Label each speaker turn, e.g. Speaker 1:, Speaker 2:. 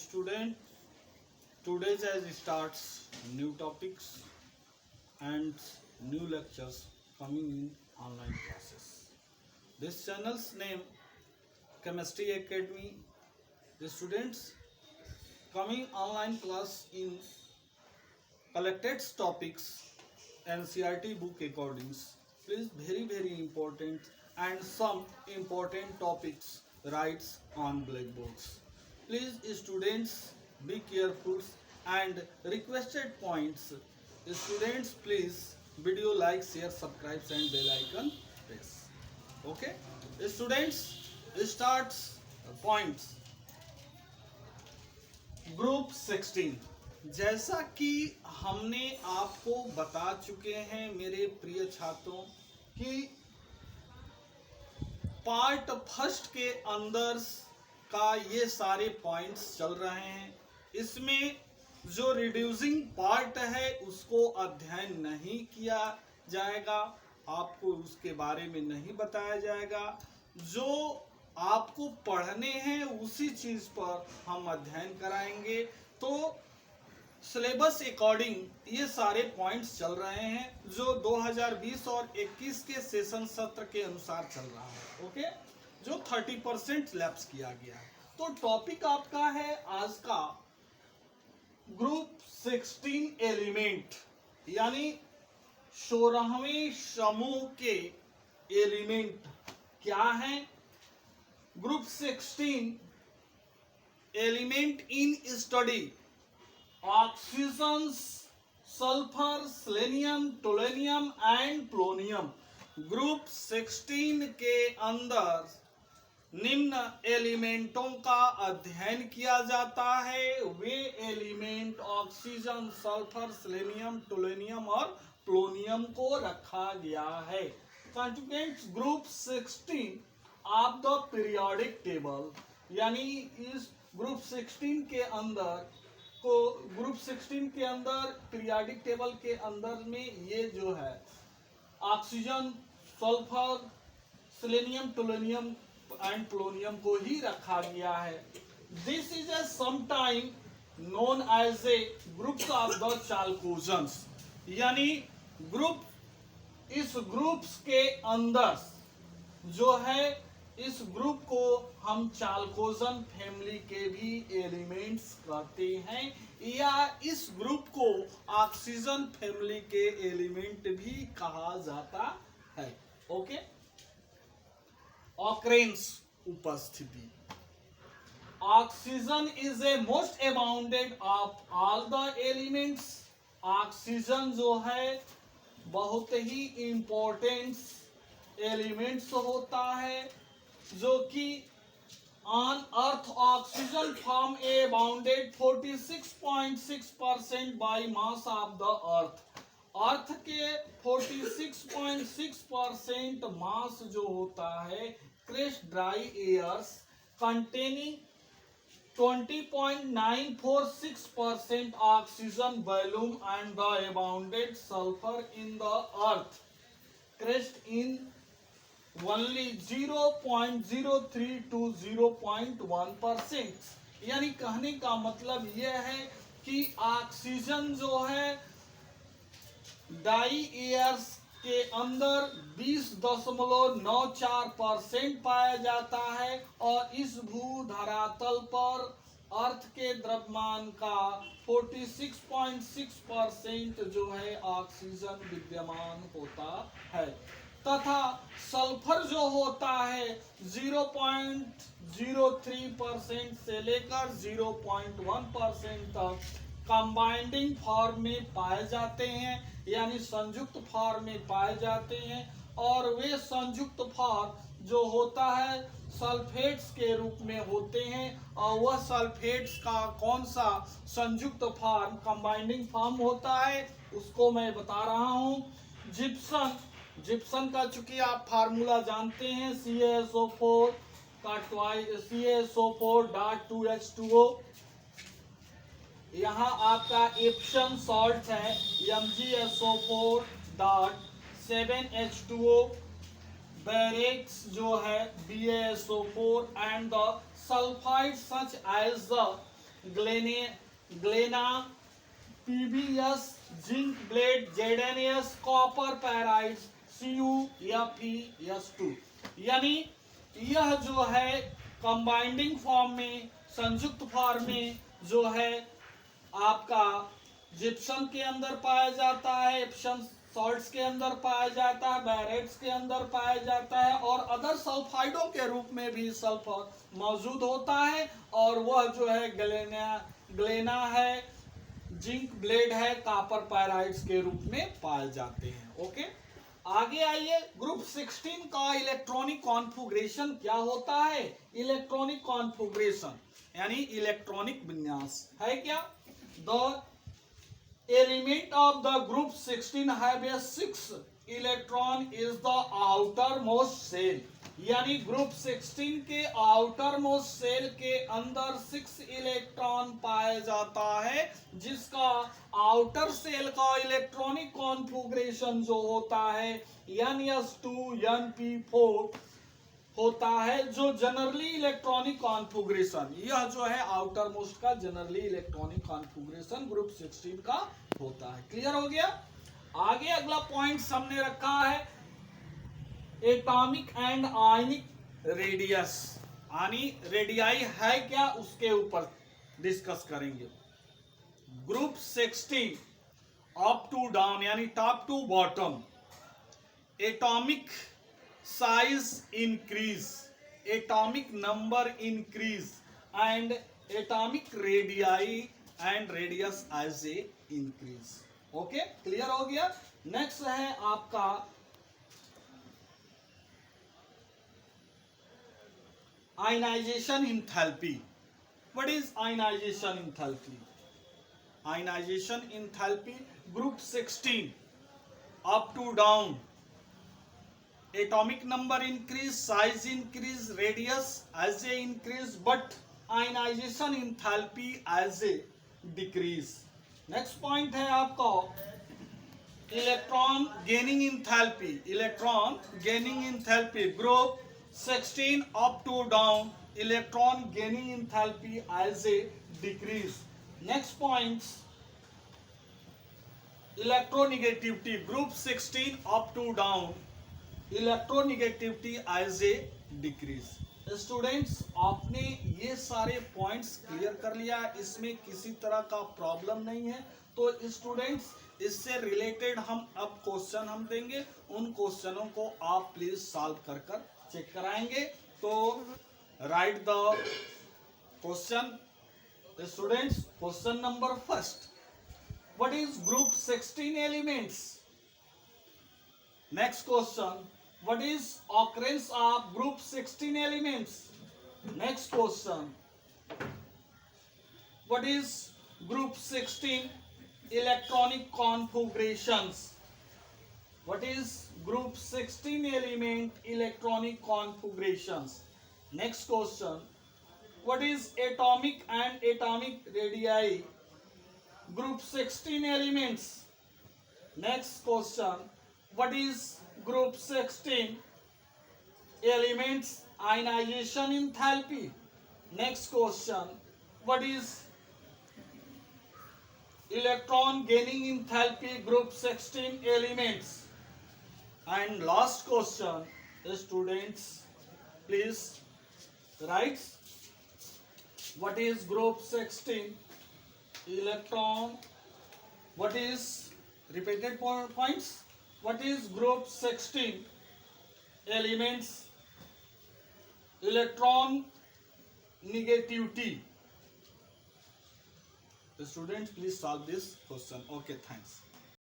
Speaker 1: student, today's as starts new topics and new lectures coming in online classes. This channel's name Chemistry Academy. The students coming online class in collected topics NCERT book accordings. Please very important and some important topics writes on blackboards. Please students be careful and requested points. Students please video like, share, subscribe and bell icon press. Okay. Students starts points. Group 16 जैसा कि हमने आपको बता चुके हैं मेरे प्रिय छात्रों कि पार्ट फर्स्ट के अंदर का ये सारे पॉइंट्स चल रहे हैं। इसमें जो रिड्यूसिंग पार्ट है उसको अध्ययन नहीं किया जाएगा, आपको उसके बारे में नहीं बताया जाएगा। जो आपको पढ़ने हैं उसी चीज पर हम अध्ययन कराएंगे। तो सिलेबस अकॉर्डिंग ये सारे पॉइंट्स चल रहे हैं जो 2020 और 21 के सेशन सत्र के अनुसार चल रहा है। ओके, जो 30% लैप्स किया गया है। तो टॉपिक आपका है आज का ग्रुप 16 एलिमेंट, यानी 16वें समूह के एलिमेंट क्या हैं। Group 16 element in study oxygen, sulphur, selenium, tellurium and polonium. Group 16 के अंदर निम्न एलिमेंटों का अध्ययन किया जाता है। वे एलिमेंट ऑक्सीजन, सल्फर, सेलेनियम, टोलेनियम और प्लोनियम को रखा गया है। Constituents group 16 of the periodic table, यानी इस ग्रुप 16 के अंदर पीरियोडिक टेबल के अंदर में ये जो है oxygen, sulphur, selenium, tellurium and polonium को ही रखा गया है। This is a sometime known as a groups of the chalcogens, यानी इस ग्रुप्स के अंदर जो है इस ग्रुप को हम चाल्कोजन फैमिली के भी एलिमेंट्स कहते हैं, या इस ग्रुप को ऑक्सीजन फैमिली के एलिमेंट भी कहा जाता है। ओके, ऑकरेंस उपस्थिति। Oxygen is a most abundant of all the elements. Oxygen जो है बहुत ही इंपॉर्टेंट एलिमेंट्स होता है, जो कि on earth oxygen form abundant 46.6% by mass of the earth. Earth के 46.6% मास जो होता है crust dry airs containing 20.946% oxygen volume and the abundant sulphur in the earth crust in only 0.03 to 0.1%। यानी कहने का मतलब यह है कि ऑक्सीजन जो है डाई एयर्स के अंदर 20.94% पाया जाता है, और इस भू धरातल पर अर्थ के द्रव्यमान का 46.6% जो है ऑक्सीजन विद्यमान होता है, तथा सल्फर जो होता है 0.03% से लेकर 0.1% तक कंबाइंडिंग फॉर्म में पाए जाते हैं, यानी संयुक्त फॉर्म में पाए जाते हैं। और वे संयुक्त फॉर्म जो होता है सल्फेट्स के रूप में होते हैं, और वह सल्फेट्स का कौन सा संयुक्त फॉर्म कंबाइंडिंग फॉर्म होता है उसको मैं बता रहा हूं। जिप्सन का चूंकि आप फार्मूला जानते हैं CaSO4 का CaSO4.2H2O। यहाँ आपका एप्सन सॉल्ट है MgSO4.7H2O, बैरेक्स जो है BaSO4 and the sulphide such as the galena, PbS, zinc blende, ZnS, copper pyrites, CuFeS2। यानी यह जो है कंबाइंडिंग फॉर्म में, संयुक्त फॉर्म में जो है आपका जिप्सम के अंदर पाया जाता है, एप्सम सॉल्ट्स के अंदर पाया जाता है, बैरेट्स के अंदर पाया जाता है, और अदर सल्फाइडों के रूप में भी सल्फर मौजूद होता है। और वह जो है ग्लेना है, जिंक ब्लेड है, कॉपर पायराइड्स के रूप में पाए जाते हैं। ओके, आगे आइए, ग्रुप 16 का इलेक्ट्रॉनिक कॉन्फ़िगरेशन क्या होता है। इलेक्ट्रॉनिक कॉन्फ़िगरेशन यानी इलेक्ट्रॉनिक विन्यास है क्या। The element of the group 16 have a 6 electron is the outermost cell। यानी ग्रुप 16 के आउटरमोस्ट सेल के अंदर 6 इलेक्ट्रॉन पाया जाता है, जिसका आउटर सेल का इलेक्ट्रॉनिक कॉन्फ़िगरेशन जो होता है NS2 Np4 होता है, जो जनरली इलेक्ट्रॉनिक कॉन्फ़िगरेशन, यह जो है आउटर मोस्ट का जनरली इलेक्ट्रॉनिक कॉन्फ़िगरेशन ग्रुप 16 का होता है। क्लियर हो गया। आगे अगला पॉइंट हमने रखा है एटॉमिक एंड आयनिक रेडियस, यानी रेडियाई है क्या, उसके ऊपर डिस्कस करेंगे। ग्रुप 16 अप टू डाउन यानी top to bottom, atomic size increase, atomic number increase, and atomic radii and radius as a increase। Okay, clear हो गया। नेक्स्ट है आपका ionization enthalpy. What is ionization enthalpy. Ionization enthalpy group 16 up to down, atomic number increase, size increase, radius as a increase, but ionization enthalpy as a decrease। next point है आपका electron gaining enthalpy. Electron gaining enthalpy group 16 up to down, electron gaining enthalpy as a decrease. Next point electronegativity group 16 up to down, electronegativity as a decrease. Students, आपने ये सारे points clear कर लिया, इसमें किसी तरह का प्रॉब्लम नहीं है। तो स्टूडेंट्स, इससे रिलेटेड हम अब क्वेश्चन हम देंगे, उन क्वेश्चनों को आप प्लीज सॉल्व कर कर चेक कराएंगे। तो right the question. Students, question number first, what is group 16 elements. Next question, what is occurrence of group 16 elements। next question, what is group 16 electronic configurations। what is group 16 element electronic configurations। next question, what is atomic and atomic radii group 16 elements। next question, what is group 16 elements ionization enthalpy। next question, what is electron gaining enthalpy group 16 elements। and last question, students please write, what is group 16 electron, what is repeated points, what is group 16 elements electron negativity। The students please solve this question। Okay, thanks।